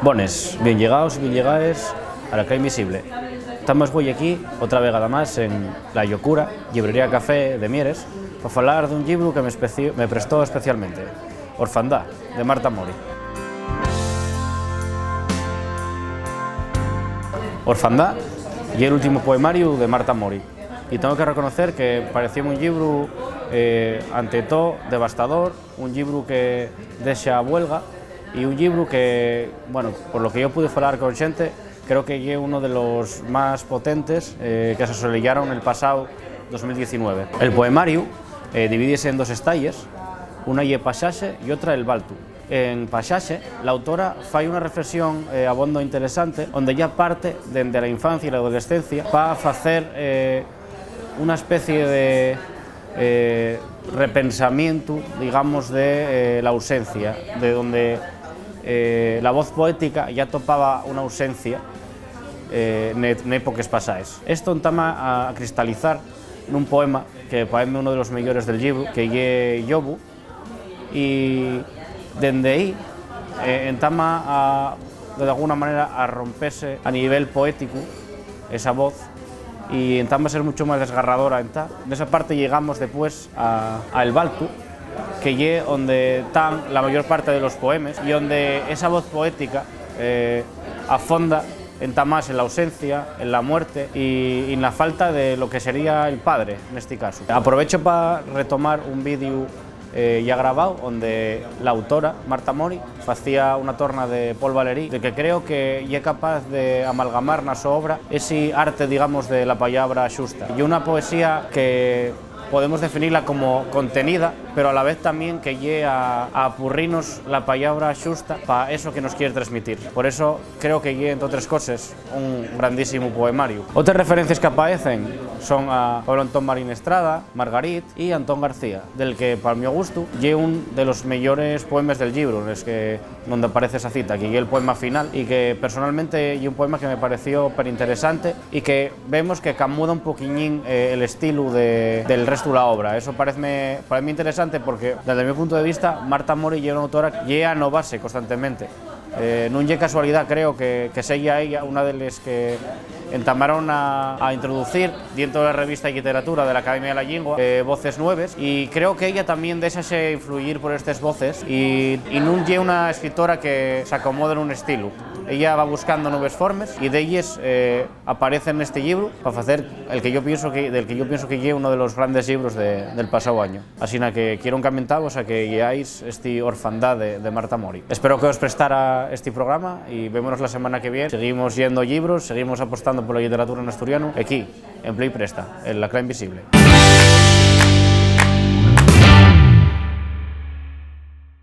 Bones, bien llegados y bien llegaes a la Cla Invisible. Estamos hoy aquí, otra vegada más, en La Llocura, llibrería Café de Mieres, para falar dun libro que me prestou especialmente, Orfandad, de Marta Mori. Orfandad é o último poemario de Marta Mori, e tengo que reconocer que parecía un libro ante todo devastador, un libro que deixa a huelga, e un libro que, bueno, por lo que yo pude falar con xente, creo que é uno de los más potentes que se solillaron el pasado 2019. El poemario divídese en dos estalles, una é Pasaxe e outra el Baltu. En Pasaxe, la autora fai unha reflexión abondo interesante, onde ya parte dende a infancia e a adolescencia para facer unha especie de repensamiento, digamos, de la ausencia, de donde la voz poética ya topaba una ausencia en épocas pasadas. Esto entama a cristalizar nun poema que parece uno de los mellores del libro, que é Yobu, e dende aí entama de alguna manera a rompese a nivel poético esa voz e entama a ser mucho máis desgarradora. Nesa parte llegamos después a El Baltu, que é onde están la mayor parte de los poemas y donde esa voz poética afonda más en la ausencia, en la muerte y en la falta de lo que sería el padre, en este caso. Aprovecho para retomar un vídeo ya grabado, donde la autora, Marta Mori, hacía una torna de Paul Valéry, de que creo que é capaz de amalgamar na súa obra ese arte, digamos, de la palabra xusta. Y una poesía que podemos definirla como contenida, pero a la vez también que llegue a apurrirnos la palabra xusta para eso que nos quiere transmitir. Por eso creo que llegue, entre otras cosas, un grandísimo poemario. Otras referencias que aparecen son a Pablo Antón Marín Estrada, Margarit y Antón García, del que, para mi gusto, llegue un de los mejores poemas del libro, en el que donde aparece esa cita, que llegue el poema final, y que personalmente es un poema que me pareció súper interesante y que vemos que camuda un poquillín el estilo del resto de la obra. Eso para mí interesante porque, desde mi punto de vista, Marta Mori é unha autora que é a novarse constantemente. Non é casualidad, creo, que sea ella una de las que entamaron a introducir dentro de la revista de literatura de la Academia de la Lengua voces nuevas, y creo que ella también déxase influir por estas voces y non é una escritora que se acomoda en un estilo. Ella va buscando nuevas formas y de ellas aparece en este libro para hacer del que yo pienso que es uno de los grandes libros del pasado año. Así que quiero encamentaros a que leáis este Orfandad de Marta Mori. Espero que os prestara este programa y vémonos la semana que viene. Seguimos yendo libros, seguimos apostando por la literatura en asturiano aquí, en Play Presta, en La Cla Invisible.